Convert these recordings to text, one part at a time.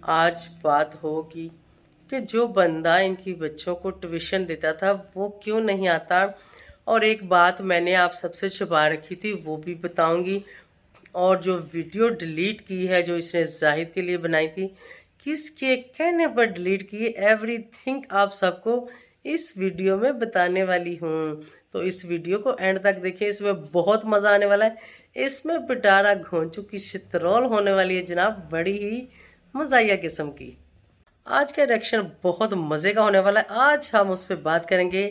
आज बात होगी कि जो बंदा इनकी बच्चों को ट्यूशन देता था वो क्यों नहीं आता। और एक बात मैंने आप सबसे छुपा रखी थी वो भी बताऊंगी। और जो वीडियो डिलीट की है जो इसने जाहिद के लिए बनाई थी, किसके कहने पर डिलीट की है, एवरीथिंग आप सबको इस वीडियो में बताने वाली हूँ। तो इस वीडियो को एंड तक देखिए, इसमें बहुत मज़ा आने वाला है। इसमें पिटारा घोंचू की शित्रौल होने वाली है जनाब, बड़ी ही मज़ाहिया किस्म की। आज का रिएक्शन बहुत मज़े का होने वाला है। आज हम उस पर बात करेंगे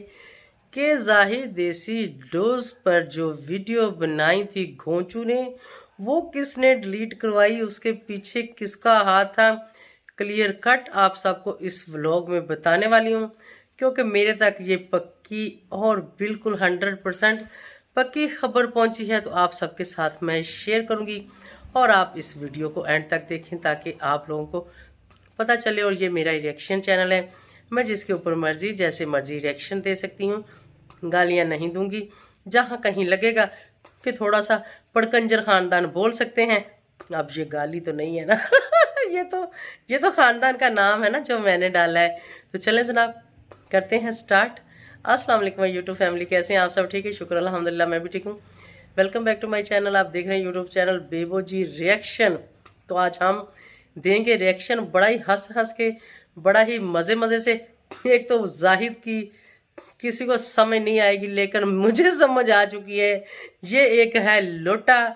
कि जाहिद देसी डोज पर जो वीडियो बनाई थी घोंचू ने, वो किसने डिलीट करवाई, उसके पीछे किसका हाथ था। क्लियर कट आप सबको इस व्लॉग में बताने वाली हूँ, क्योंकि मेरे तक ये पक्की और बिल्कुल 100% पक्की खबर पहुँची है। तो आप सबके साथ मैं शेयर करूँगी और आप इस वीडियो को एंड तक देखें ताकि आप लोगों को पता चले। और ये मेरा रिएक्शन चैनल है, मैं जिसके ऊपर मर्जी जैसे मर्जी रिएक्शन दे सकती हूँ, गालियाँ नहीं दूंगी। जहाँ कहीं लगेगा कि थोड़ा सा पड़कंजर ख़ानदान बोल सकते हैं, अब ये गाली तो नहीं है ना ये तो ख़ानदान का नाम है ना जो मैंने डाला है। तो चलें जनाब, करते हैं स्टार्ट। अस्सलाम वालेकुम यूट्यूब फैमिली, कैसे हैं आप सब? ठीक है, शुक्र अल्हम्दुलिल्लाह, मैं भी ठीक हूँ। Welcome back to my channel. आप देख रहे हैं YouTube channel Bebo ji reaction. तो आज हम देंगे रिएक्शन बड़ा ही हंस हंस के, बड़ा ही मज़े मज़े से। एक तो जाहिद की किसी को समझ नहीं आएगी, लेकिन मुझे समझ आ चुकी है। ये एक है लोटा,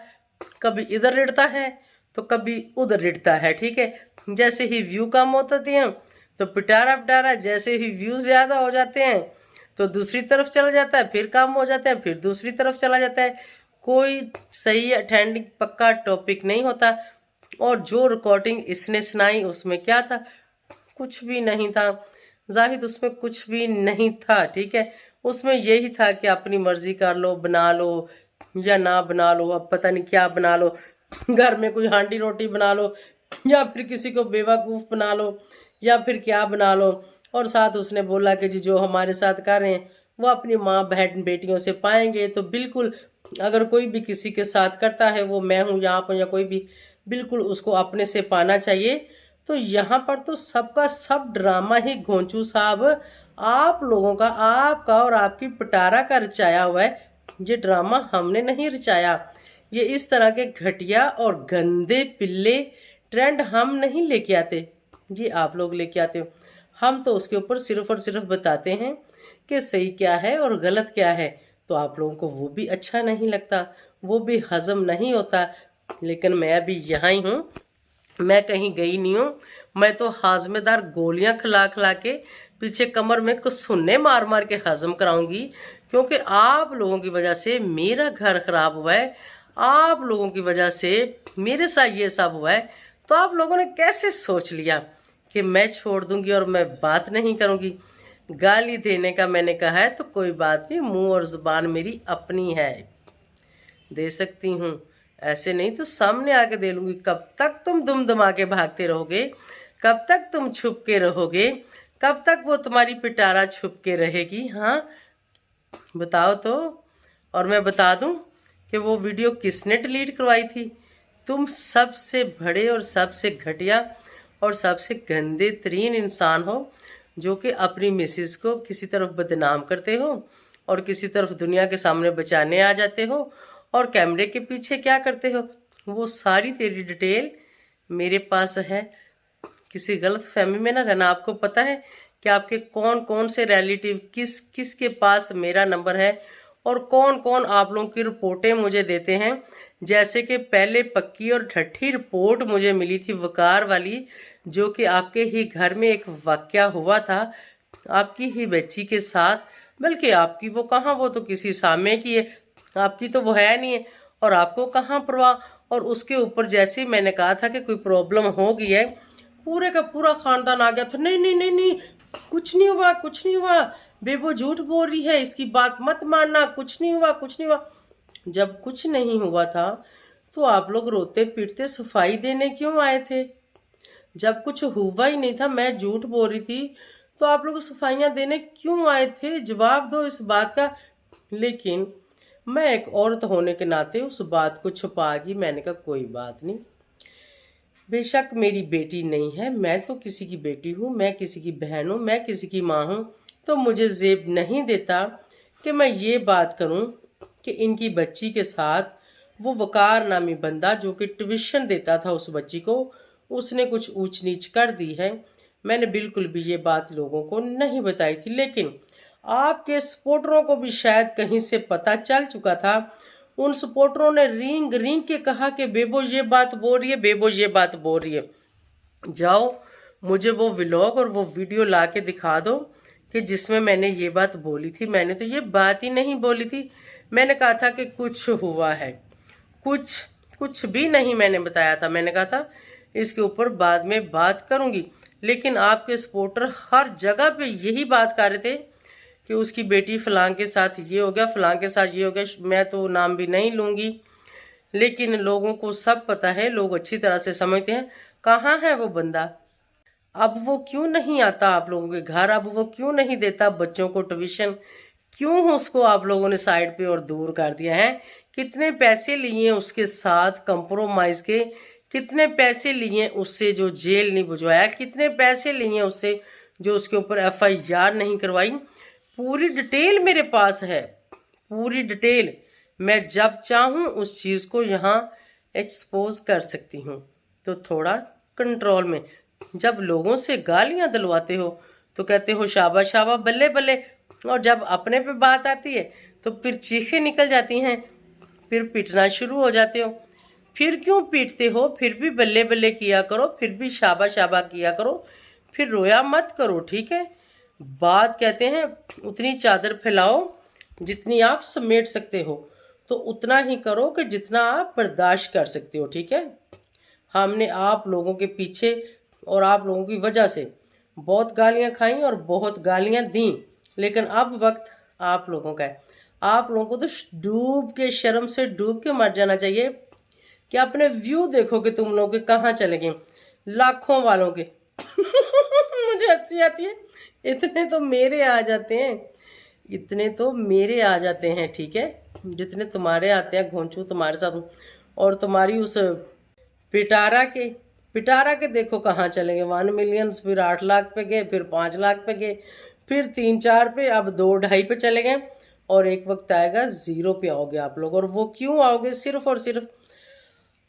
कभी इधर रिड़ता है तो कभी उधर रिड़ता है, ठीक है। जैसे ही व्यू कम होते हैं तो पिटारा पिटारा, जैसे ही व्यू ज़्यादा हो जाते हैं तो दूसरी तरफ चला जाता है, फिर कम हो जाता है, फिर दूसरी तरफ चला जाता है। कोई सही अटेंडिंग पक्का टॉपिक नहीं होता। और जो रिकॉर्डिंग इसने सुनाई उसमें क्या था? कुछ भी नहीं था। जाहिद उसमें कुछ भी नहीं था, ठीक है। उसमें यही था कि अपनी मर्जी कर लो, बना लो या ना बना लो, अब पता नहीं क्या बना लो। घर में कोई हांडी रोटी बना लो या फिर किसी को बेवकूफ़ बना लो या फिर क्या बना लो। और साथ उसने बोला कि जी जो हमारे साथ कर रहे हैं वो अपनी माँ बहन बेटियों से पाएंगे। तो बिल्कुल, अगर कोई भी किसी के साथ करता है, वो मैं हूँ यहाँ पर या कोई भी, बिल्कुल उसको अपने से पाना चाहिए। तो यहाँ पर तो सबका सब ड्रामा ही घोंचू साहब आप लोगों का, आपका और आपकी पिटारा का रचाया हुआ है। ये ड्रामा हमने नहीं रचाया। ये इस तरह के घटिया और गंदे पिल्ले ट्रेंड हम नहीं लेके आते, ये आप लोग लेके आते हो। हम तो उसके ऊपर सिर्फ और सिर्फ बताते हैं कि सही क्या है और गलत क्या है। तो आप लोगों को वो भी अच्छा नहीं लगता, वो भी हजम नहीं होता। लेकिन मैं अभी यहाँ ही हूँ, मैं कहीं गई नहीं हूँ। मैं तो हाजमेदार गोलियां खिला खिला के पीछे कमर में कुछ सुन्ने मार मार के हजम कराऊंगी, क्योंकि आप लोगों की वजह से मेरा घर खराब हुआ है। आप लोगों की वजह से मेरे साथ ये सब हुआ है। तो आप लोगों ने कैसे सोच लिया कि मैं छोड़ दूंगी और मैं बात नहीं करूंगी? गाली देने का मैंने कहा है तो कोई बात नहीं, मुंह और जुबान मेरी अपनी है, दे सकती हूँ। ऐसे नहीं तो सामने आके दे लूँगी। कब तक तुम दुम दमा के भागते रहोगे? कब तक तुम छुप के रहोगे? कब तक वो तुम्हारी पिटारा छुप के रहेगी? हाँ, बताओ तो। और मैं बता दूं कि वो वीडियो किसने डिलीट करवाई थी। तुम सबसे बड़े और सबसे घटिया और सबसे गंदे तरीन इंसान हो, जो कि अपनी मिसिस को किसी तरफ बदनाम करते हो और किसी तरफ दुनिया के सामने बचाने आ जाते हो। और कैमरे के पीछे क्या करते हो, वो सारी तेरी डिटेल मेरे पास है। किसी गलत फहमी में ना रहना। आपको पता है कि आपके कौन कौन से रिलेटिव किस किस के पास मेरा नंबर है और कौन कौन आप लोगों की रिपोर्टें मुझे देते हैं। जैसे कि पहले पक्की और ठट्ठी रिपोर्ट मुझे मिली थी वकार वाली, जो कि आपके ही घर में एक वाकया हुआ था आपकी ही बच्ची के साथ। बल्कि आपकी वो कहाँ, वो तो किसी सामे की है, आपकी तो वो है नहीं है। और आपको कहाँ परवाह। और उसके ऊपर जैसे ही मैंने कहा था कि कोई प्रॉब्लम हो गई है, पूरे का पूरा खानदान आ गया था, नहीं नहीं नहीं नहीं, कुछ नहीं हुआ, कुछ नहीं हुआ, बेबो झूठ बोल रही है, इसकी बात मत मानना, कुछ नहीं हुआ, कुछ नहीं हुआ। जब कुछ नहीं हुआ था तो आप लोग रोते पीटते सफाई देने क्यों आए थे? जब कुछ हुआ ही नहीं था, मैं झूठ बोल रही थी, तो आप लोग सफाइयाँ देने क्यों आए थे? जवाब दो इस बात का। लेकिन मैं एक औरत होने के नाते उस बात को छुपा गई। मैंने कहा कोई बात नहीं, बेशक मेरी बेटी नहीं है, मैं तो किसी की बेटी हूँ, मैं किसी की बहन हूँ, मैं किसी की माँ हूँ, तो मुझे ज़ेब नहीं देता कि मैं ये बात करूँ कि इनकी बच्ची के साथ वो वकार नामी बंदा जो कि ट्यूशन देता था उस बच्ची को, उसने कुछ ऊंच नीच कर दी है। मैंने बिल्कुल भी ये बात लोगों को नहीं बताई थी, लेकिन आपके सपोर्टरों को भी शायद कहीं से पता चल चुका था। उन सपोर्टरों ने रींग रींग के कहा कि बेबो ये बात बोल रही है, बेबो ये बात बोल रही है। जाओ मुझे वो व्लॉग और वो वीडियो ला के दिखा दो कि जिसमें मैंने ये बात बोली थी। मैंने तो ये बात ही नहीं बोली थी। मैंने कहा था कि कुछ हुआ है, कुछ कुछ भी नहीं मैंने बताया था। मैंने कहा था इसके ऊपर बाद में बात करूंगी, लेकिन आपके सपोर्टर हर जगह पे यही बात कर रहे थे कि उसकी बेटी फलां के साथ ये हो गया, फलां के साथ ये हो गया। मैं तो नाम भी नहीं लूंगी, लेकिन लोगों को सब पता है, लोग अच्छी तरह से समझते हैं। कहाँ है वो बंदा? अब वो क्यों नहीं आता आप लोगों के घर? अब वो क्यों नहीं देता बच्चों को ट्यूशन? क्यों उसको आप लोगों ने साइड पे और दूर कर दिया है? कितने पैसे लिए उसके साथ कंप्रोमाइज के? कितने पैसे लिए उससे जो जेल नहीं भिजवाया? कितने पैसे लिए उससे जो उसके ऊपर एफआईआर नहीं करवाई? पूरी डिटेल मेरे पास है, पूरी डिटेल। मैं जब चाहूँ उस चीज़ को यहाँ एक्सपोज कर सकती हूँ। तो थोड़ा कंट्रोल में। जब लोगों से गालियां दिलवाते हो तो कहते हो शाबा शाबा बल्ले बल्ले, और जब अपने पे बात आती है तो फिर चीखें निकल जाती हैं, फिर पीटना शुरू हो जाते हो। फिर क्यों पीटते हो? फिर भी बल्ले बल्ले किया करो, फिर भी शाबा शाबा किया करो, फिर रोया मत करो, ठीक है? बात कहते हैं उतनी चादर फैलाओ जितनी आप समेट सकते हो, तो उतना ही करो कि जितना आप बर्दाश्त कर सकते हो, ठीक है? हमने आप लोगों के पीछे और आप लोगों की वजह से बहुत गालियां खाई और बहुत गालियां दी, लेकिन अब वक्त आप लोगों का है। आप लोगों को तो डूब के, शर्म से डूब के मर जाना चाहिए कि अपने व्यू देखो कि तुम लोग के कहाँ चले गए, लाखों वालों के। मुझे हंसी आती है। इतने तो मेरे आ जाते हैं, इतने तो मेरे आ जाते हैं, ठीक है? जितने तुम्हारे आते हैं घोंचू तुम्हारे साथ हूँ। और तुम्हारी उस पिटारा के, पिटारा के देखो कहाँ चले गए। 1 मिलियन, फिर 8 लाख पे गए, फिर 5 लाख पे गए, फिर 3-4 पे, अब 2-2.5 पे चले गए। और एक वक्त आएगा 0 पे आओगे आप लोग। और वो क्यों आओगे? सिर्फ और सिर्फ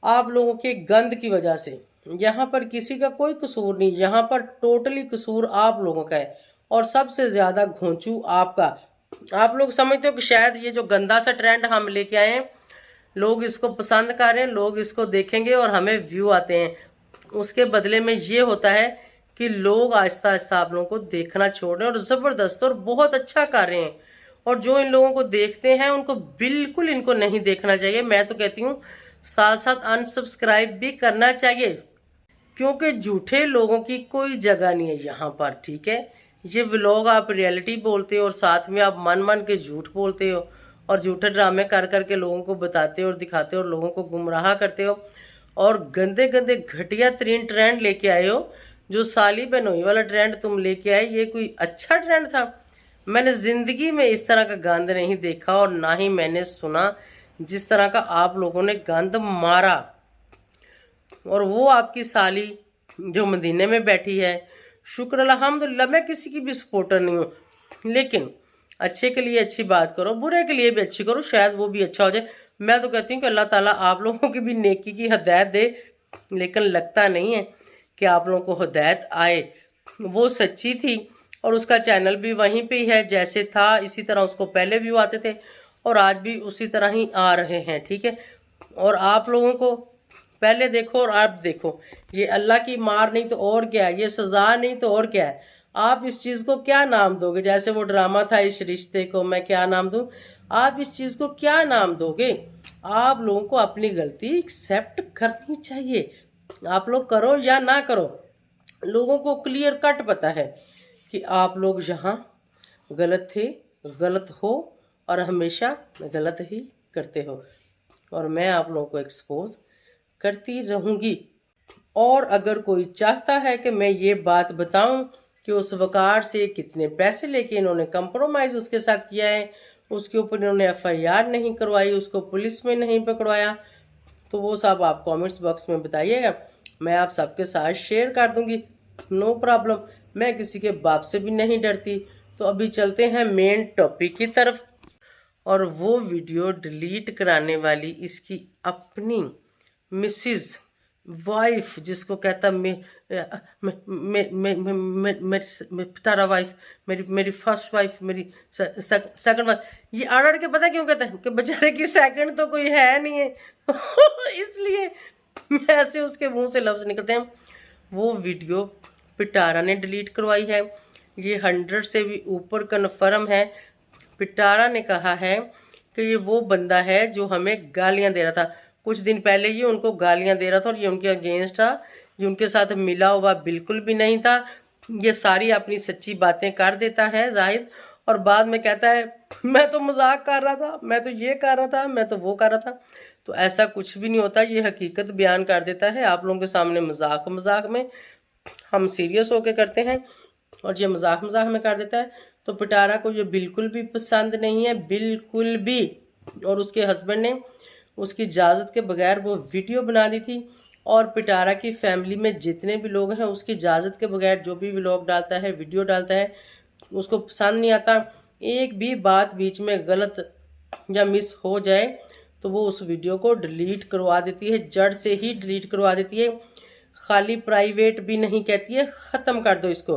आप लोगों के गंद की वजह से। यहाँ पर किसी का कोई कसूर नहीं, यहाँ पर टोटली कसूर आप लोगों का है, और सबसे ज्यादा घोंचू आपका। आप लोग समझते हो कि शायद ये जो गंदा सा ट्रेंड हम लेके आए हैं, लोग इसको पसंद कर रहे हैं, लोग इसको देखेंगे और हमें व्यू आते हैं। उसके बदले में ये होता है कि लोग आहिस्ता आहिस्ता आप लोगों को देखना छोड़ रहे हैं, और ज़बरदस्त और बहुत अच्छा कर रहे हैं। और जो इन लोगों को देखते हैं उनको बिल्कुल इनको नहीं देखना चाहिए। मैं तो कहती हूँ साथ साथ अनसब्सक्राइब भी करना चाहिए, क्योंकि झूठे लोगों की कोई जगह नहीं है यहाँ पर, ठीक है? ये व्लॉग आप रियलिटी बोलते हो और साथ में आप मन मन के झूठ बोलते हो, और झूठे ड्रामे कर करके लोगों को बताते हो और दिखाते हो और लोगों को गुमराह करते हो, और गंदे गंदे घटिया तरीन ट्रेंड लेके आए हो। जो साली बहनोई वाला ट्रेंड तुम लेके आए, ये कोई अच्छा ट्रेंड था? मैंने ज़िंदगी में इस तरह का गंद नहीं देखा, और ना ही मैंने सुना जिस तरह का आप लोगों ने गंद मारा। और वो आपकी साली जो मदीने में बैठी है, शुक्र अल्हम्दुलिल्लाह। मैं किसी की भी सपोर्टर नहीं हूँ, लेकिन अच्छे के लिए अच्छी बात करो, बुरे के लिए भी अच्छी करो, शायद वो भी अच्छा हो जाए। मैं तो कहती हूँ कि अल्लाह ताला आप लोगों की भी नेकी की हिदायत दे, लेकिन लगता नहीं है कि आप लोगों को हिदायत आए। वो सच्ची थी और उसका चैनल भी वहीं पे ही है, जैसे था इसी तरह उसको पहले व्यू आते थे और आज भी उसी तरह ही आ रहे हैं, ठीक है? और आप लोगों को पहले देखो और अब देखो, ये अल्लाह की मार नहीं तो और क्या है, ये सज़ा नहीं तो और क्या है। आप इस चीज़ को क्या नाम दोगे? जैसे वो ड्रामा था इस रिश्ते को मैं क्या नाम दूं, आप इस चीज़ को क्या नाम दोगे? आप लोगों को अपनी गलती एक्सेप्ट करनी चाहिए। आप लोग करो या ना करो, लोगों को क्लियर कट पता है कि आप लोग यहाँ गलत थे, गलत हो, और हमेशा गलत ही करते हो। और मैं आप लोगों को एक्सपोज करती रहूँगी। और अगर कोई चाहता है कि मैं ये बात बताऊं कि उस वकार से कितने पैसे लेके इन्होंने कंप्रोमाइज़ उसके साथ किया है, उसके ऊपर इन्होंने एफआईआर नहीं करवाई, उसको पुलिस में नहीं पकड़वाया, तो वो सब आप कमेंट्स बॉक्स में बताइएगा। मैं आप सबके साथ शेयर कर दूंगी, नो प्रॉब्लम। मैं किसी के बाप से भी नहीं डरती। तो अभी चलते हैं मेन टॉपिक की तरफ। और वो वीडियो डिलीट कराने वाली इसकी अपनी मिसिज वाइफ, जिसको कहता तारा वाइफ, मेरी मेरी फर्स्ट वाइफ, मेरी सेकंड वाइफ। ये आड़ के पता क्यों कहता है कि बेचारे की सेकंड तो कोई है नहीं है इसलिए ऐसे उसके मुंह से लफ्ज निकलते हैं। वो वीडियो पिटारा ने डिलीट करवाई है। ये 100 से भी ऊपर कन्फर्म है। पिटारा ने कहा है कि ये वो बंदा है जो हमें गालियां दे रहा था। कुछ दिन पहले ये उनको गालियां दे रहा था और ये उनके अगेंस्ट था। ये उनके साथ मिला हुआ बिल्कुल भी नहीं था। ये सारी अपनी सच्ची बातें कर देता है जाहिद, और बाद में कहता है मैं तो मजाक कर रहा था, मैं तो ये कर रहा था, मैं तो वो कर रहा था। तो ऐसा कुछ भी नहीं होता। ये हकीकत बयान कर देता है आप लोगों के सामने मजाक मजाक में। हम सीरियस होके करते हैं और ये मजाक मजाक में कर देता है। तो पिटारा को ये बिल्कुल भी पसंद नहीं है, बिल्कुल भी। और उसके हस्बैंड ने उसकी इजाज़त के बगैर वो वीडियो बना दी थी। और पिटारा की फैमिली में जितने भी लोग हैं उसकी इजाज़त के बगैर जो भी व्लॉग डालता है, वीडियो डालता है, उसको पसंद नहीं आता। एक भी बात बीच में गलत या मिस हो जाए तो वो उस वीडियो को डिलीट करवा देती है, जड़ से ही डिलीट करवा देती है। खाली प्राइवेट भी नहीं कहती है, ख़त्म कर दो इसको।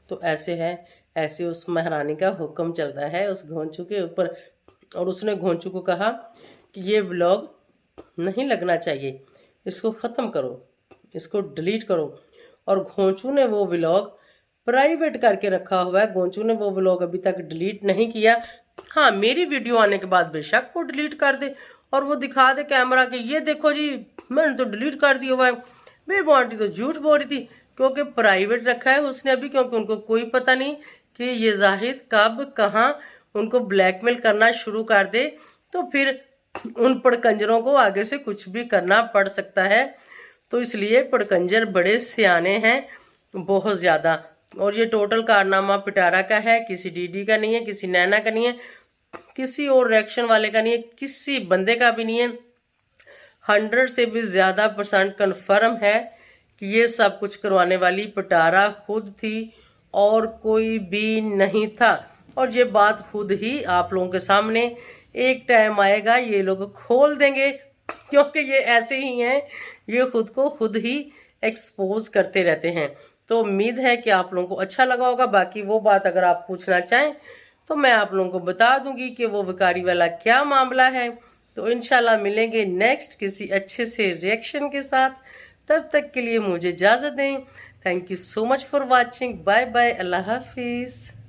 तो ऐसे है, ऐसे उस महारानी का हुक्म चलता है उस घोंचू के ऊपर। और उसने घोंचू को कहा कि ये व्लॉग नहीं लगना चाहिए, इसको ख़त्म करो, इसको डिलीट करो। और घोंचू ने वो व्लॉग प्राइवेट करके रखा हुआ है। घोंचू ने वो व्लॉग अभी तक डिलीट नहीं किया। हाँ, मेरी वीडियो आने के बाद बेशक वो डिलीट कर दे और वो दिखा दे कैमरा के, ये देखो जी मैंने तो डिलीट कर दिया हुआ है। बेबो आंटी तो झूठ बोल रही थी, क्योंकि प्राइवेट रखा है उसने अभी, क्योंकि उनको कोई पता नहीं कि ये जाहिद कब कहाँ उनको ब्लैकमेल करना शुरू कर दे। तो फिर उन पड़कंजरों को आगे से कुछ भी करना पड़ सकता है। तो इसलिए पड़कंजर बड़े सियाने हैं, बहुत ज़्यादा। और ये टोटल कारनामा पिटारा का है, किसी डीडी का नहीं है, किसी नैना का नहीं है, किसी और रिएक्शन वाले का नहीं है, किसी बंदे का भी नहीं है। 100 से भी ज़्यादा % कन्फर्म है कि ये सब कुछ करवाने वाली पिटारा खुद थी और कोई भी नहीं था। और ये बात खुद ही आप लोगों के सामने एक टाइम आएगा, ये लोग खोल देंगे, क्योंकि ये ऐसे ही हैं, ये खुद को खुद ही एक्सपोज करते रहते हैं। तो उम्मीद है कि आप लोगों को अच्छा लगा होगा। बाकी वो बात अगर आप पूछना चाहें तो मैं आप लोगों को बता दूंगी कि वो विकारी वाला क्या मामला है। तो इंशाल्लाह मिलेंगे नेक्स्ट किसी अच्छे से रिएक्शन के साथ। तब तक के लिए मुझे इजाज़त दें। Thank you so much for watching. Bye bye, अल्लाह हाफिज़।